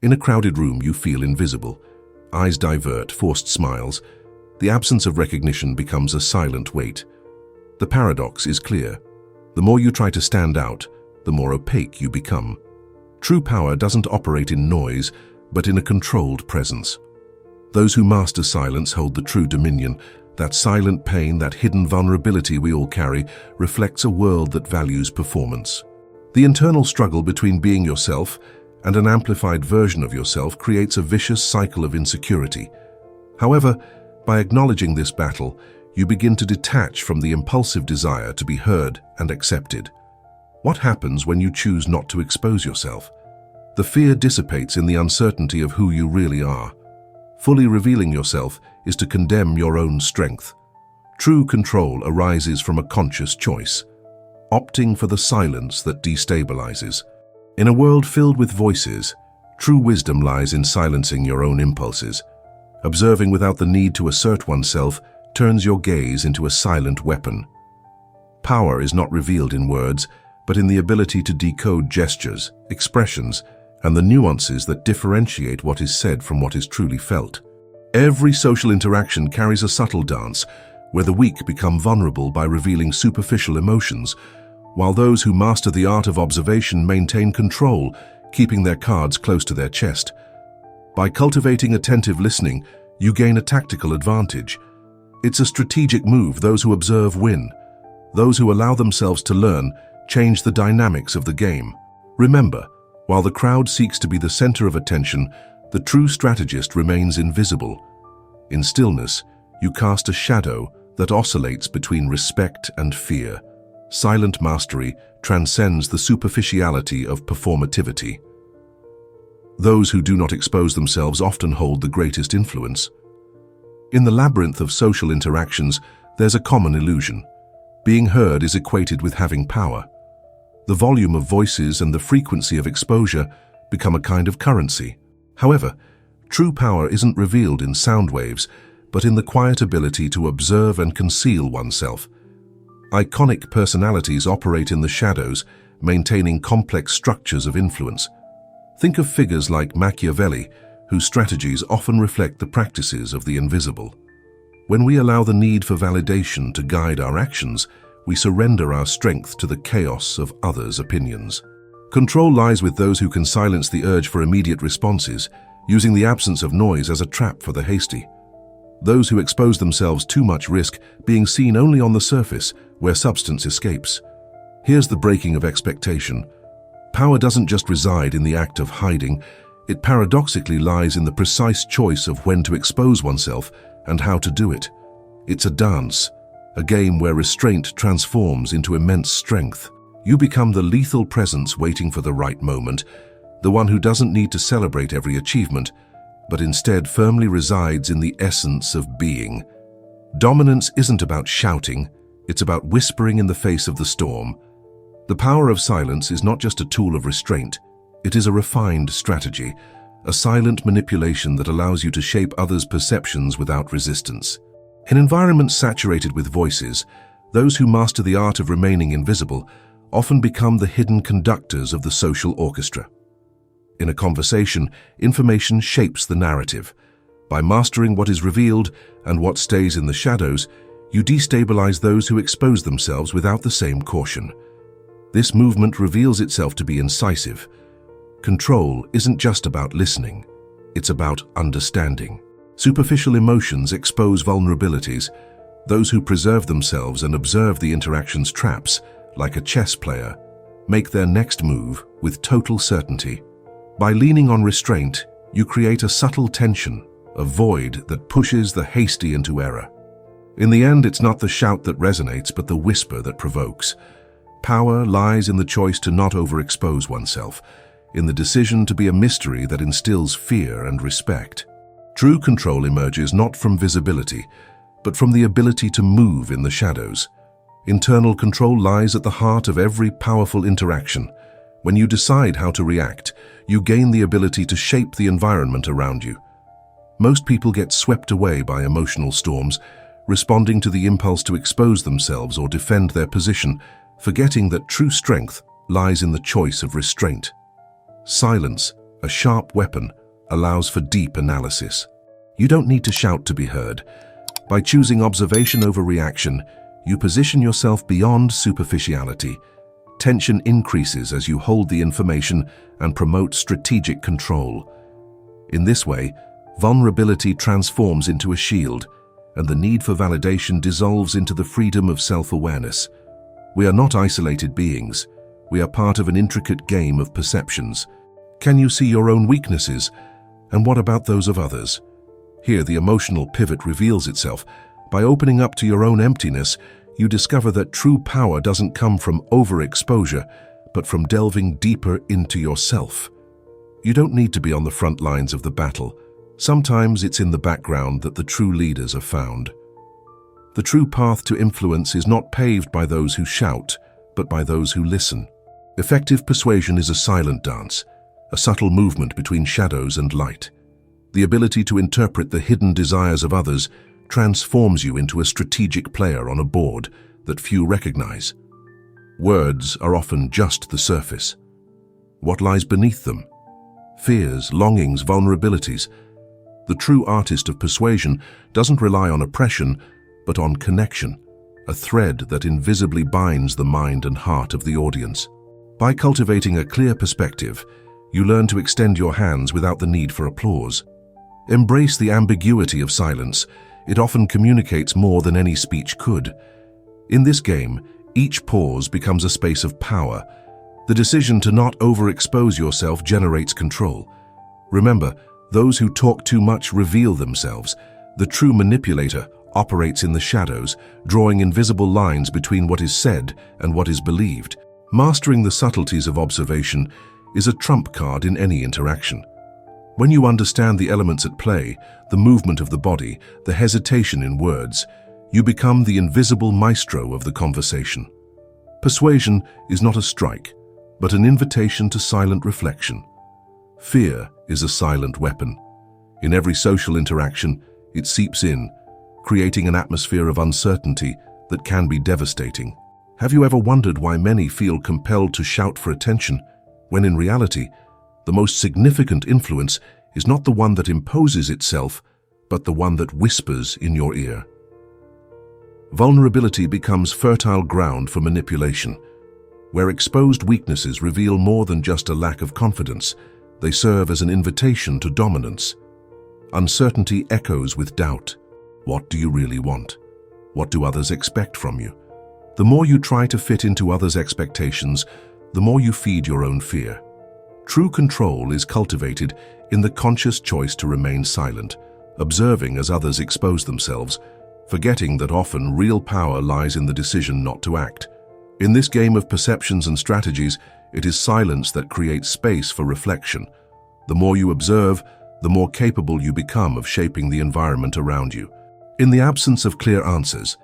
In a crowded room, you feel invisible. Eyes divert, forced smiles. The absence of recognition becomes a silent weight. The paradox is clear. The more you try to stand out, the more opaque you become. True power doesn't operate in noise, but in a controlled presence. Those who master silence hold the true dominion. That silent pain, that hidden vulnerability we all carry, reflects a world that values performance. The internal struggle between being yourself and an amplified version of yourself creates a vicious cycle of insecurity. However, by acknowledging this battle, you begin to detach from the impulsive desire to be heard and accepted. What happens when you choose not to expose yourself? The fear dissipates in the uncertainty of who you really are. Fully revealing yourself is to condemn your own strength. True control arises from a conscious choice, opting for the silence that destabilizes. In a world filled with voices, true wisdom lies in silencing your own impulses. Observing without the need to assert oneself turns your gaze into a silent weapon. Power is not revealed in words, but in the ability to decode gestures, expressions, and the nuances that differentiate what is said from what is truly felt. Every social interaction carries a subtle dance, where the weak become vulnerable by revealing superficial emotions, while those who master the art of observation maintain control, keeping their cards close to their chest. By cultivating attentive listening, you gain a tactical advantage. It's a strategic move. Those who observe win. Those who allow themselves to learn change the dynamics of the game. Remember, while the crowd seeks to be the center of attention, the true strategist remains invisible. In stillness, you cast a shadow that oscillates between respect and fear. Silent mastery transcends the superficiality of performativity. Those who do not expose themselves often hold the greatest influence. In the labyrinth of social interactions, there's a common illusion. Being heard is equated with having power. The volume of voices and the frequency of exposure become a kind of currency. However, true power isn't revealed in sound waves, but in the quiet ability to observe and conceal oneself. Iconic personalities operate in the shadows, maintaining complex structures of influence. Think of figures like Machiavelli, whose strategies often reflect the practices of the invisible. When we allow the need for validation to guide our actions, we surrender our strength to the chaos of others' opinions. Control lies with those who can silence the urge for immediate responses, using the absence of noise as a trap for the hasty. Those who expose themselves too much risk being seen only on the surface, where substance escapes. Here's the breaking of expectation. Power doesn't just reside in the act of hiding, it paradoxically lies in the precise choice of when to expose oneself and how to do it. It's a dance, a game where restraint transforms into immense strength. You become the lethal presence waiting for the right moment, the one who doesn't need to celebrate every achievement, but instead firmly resides in the essence of being. Dominance isn't about shouting, it's about whispering in the face of the storm. The power of silence is not just a tool of restraint, it is a refined strategy, a silent manipulation that allows you to shape others' perceptions without resistance. In environments saturated with voices, those who master the art of remaining invisible often become the hidden conductors of the social orchestra. In a conversation, information shapes the narrative. By mastering what is revealed and what stays in the shadows, you destabilize those who expose themselves without the same caution. This movement reveals itself to be incisive. Control isn't just about listening, it's about understanding. Superficial emotions expose vulnerabilities. Those who preserve themselves and observe the interaction's traps, like a chess player, make their next move with total certainty. By leaning on restraint, you create a subtle tension, a void that pushes the hasty into error. In the end, it's not the shout that resonates, but the whisper that provokes. Power lies in the choice to not overexpose oneself, in the decision to be a mystery that instills fear and respect. True control emerges not from visibility, but from the ability to move in the shadows. Internal control lies at the heart of every powerful interaction. When you decide how to react, you gain the ability to shape the environment around you. Most people get swept away by emotional storms, responding to the impulse to expose themselves or defend their position, forgetting that true strength lies in the choice of restraint. Silence, a sharp weapon, allows for deep analysis. You don't need to shout to be heard. By choosing observation over reaction, you position yourself beyond superficiality. Tension increases as you hold the information and promote strategic control. In this way, vulnerability transforms into a shield, and the need for validation dissolves into the freedom of self-awareness. We are not isolated beings. We are part of an intricate game of perceptions. Can you see your own weaknesses? And what about those of others? Here, the emotional pivot reveals itself. By opening up to your own emptiness, you discover that true power doesn't come from overexposure, but from delving deeper into yourself. You don't need to be on the front lines of the battle. Sometimes it's in the background that the true leaders are found. The true path to influence is not paved by those who shout, but by those who listen. Effective persuasion is a silent dance, a subtle movement between shadows and light. The ability to interpret the hidden desires of others transforms you into a strategic player on a board that few recognize. Words are often just the surface. What lies beneath them? Fears, longings, vulnerabilities. The true artist of persuasion doesn't rely on oppression, but on connection, a thread that invisibly binds the mind and heart of the audience. By cultivating a clear perspective, you learn to extend your hands without the need for applause. Embrace the ambiguity of silence. It often communicates more than any speech could. In this game, each pause becomes a space of power. The decision to not overexpose yourself generates control. Remember, those who talk too much reveal themselves. The true manipulator operates in the shadows, drawing invisible lines between what is said and what is believed. Mastering the subtleties of observation is a trump card in any interaction. When you understand the elements at play, the movement of the body, the hesitation in words, you become the invisible maestro of the conversation. Persuasion is not a strike, but an invitation to silent reflection. Fear is a silent weapon. In every social interaction, it seeps in, creating an atmosphere of uncertainty that can be devastating. Have you ever wondered why many feel compelled to shout for attention, when in reality, the most significant influence is not the one that imposes itself, but the one that whispers in your ear? Vulnerability becomes fertile ground for manipulation. Where exposed weaknesses reveal more than just a lack of confidence, they serve as an invitation to dominance. Uncertainty echoes with doubt. What do you really want? What do others expect from you? The more you try to fit into others' expectations, the more you feed your own fear. True control is cultivated in the conscious choice to remain silent, observing as others expose themselves, forgetting that often real power lies in the decision not to act. In this game of perceptions and strategies, it is silence that creates space for reflection. The more you observe, the more capable you become of shaping the environment around you. In the absence of clear answers,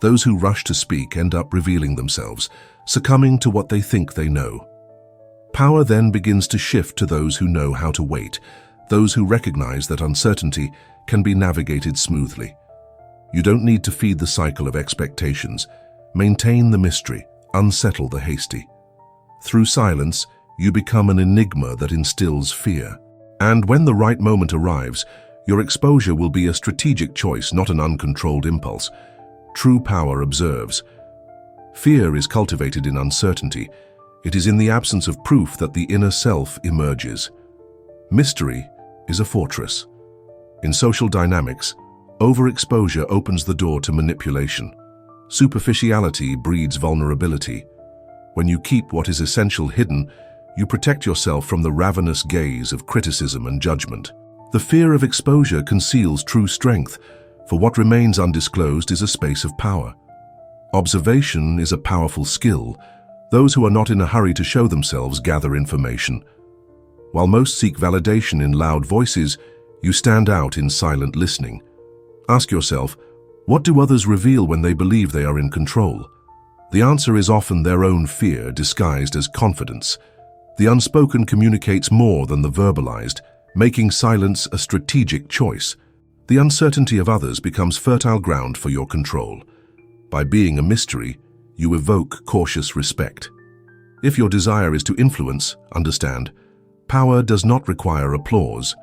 those who rush to speak end up revealing themselves, succumbing to what they think they know. Power then begins to shift to those who know how to wait, those who recognize that uncertainty can be navigated smoothly. You don't need to feed the cycle of expectations. Maintain the mystery, unsettle the hasty. Through silence, you become an enigma that instills fear. And when the right moment arrives, your exposure will be a strategic choice, not an uncontrolled impulse. True power observes. Fear is cultivated in uncertainty. It is in the absence of proof that the inner self emerges. Mystery is a fortress. In social dynamics, overexposure opens the door to manipulation. Superficiality breeds vulnerability. When you keep what is essential hidden, you protect yourself from the ravenous gaze of criticism and judgment. The fear of exposure conceals true strength, for what remains undisclosed is a space of power. Observation is a powerful skill. Those who are not in a hurry to show themselves gather information. While most seek validation in loud voices, you stand out in silent listening. Ask yourself, what do others reveal when they believe they are in control? The answer is often their own fear disguised as confidence. The unspoken communicates more than the verbalized, making silence a strategic choice. The uncertainty of others becomes fertile ground for your control. By being a mystery, you evoke cautious respect. If your desire is to influence, understand, Power does not require applause.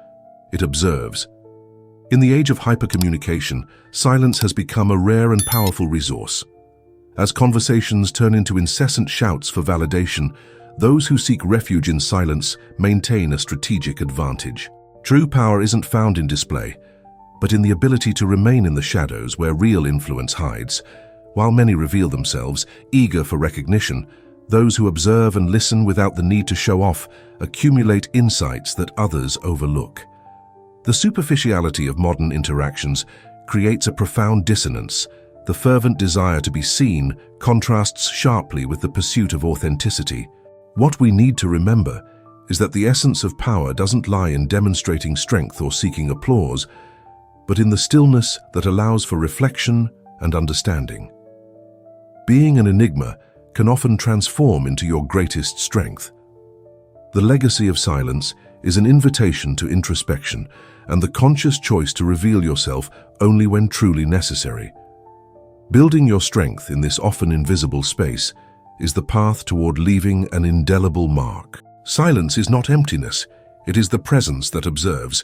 It observes. In the age of hypercommunication, silence has become a rare and powerful resource. As conversations turn into incessant shouts for validation, those who seek refuge in silence maintain a strategic advantage. True power isn't found in display, but in the ability to remain in the shadows where real influence hides. While many reveal themselves, eager for recognition, those who observe and listen without the need to show off accumulate insights that others overlook. The superficiality of modern interactions creates a profound dissonance. The fervent desire to be seen contrasts sharply with the pursuit of authenticity. What we need to remember is that the essence of power doesn't lie in demonstrating strength or seeking applause, but in the stillness that allows for reflection and understanding. Being an enigma can often transform into your greatest strength. The legacy of silence is an invitation to introspection and the conscious choice to reveal yourself only when truly necessary. Building your strength in this often invisible space is the path toward leaving an indelible mark. Silence is not emptiness, it is the presence that observes,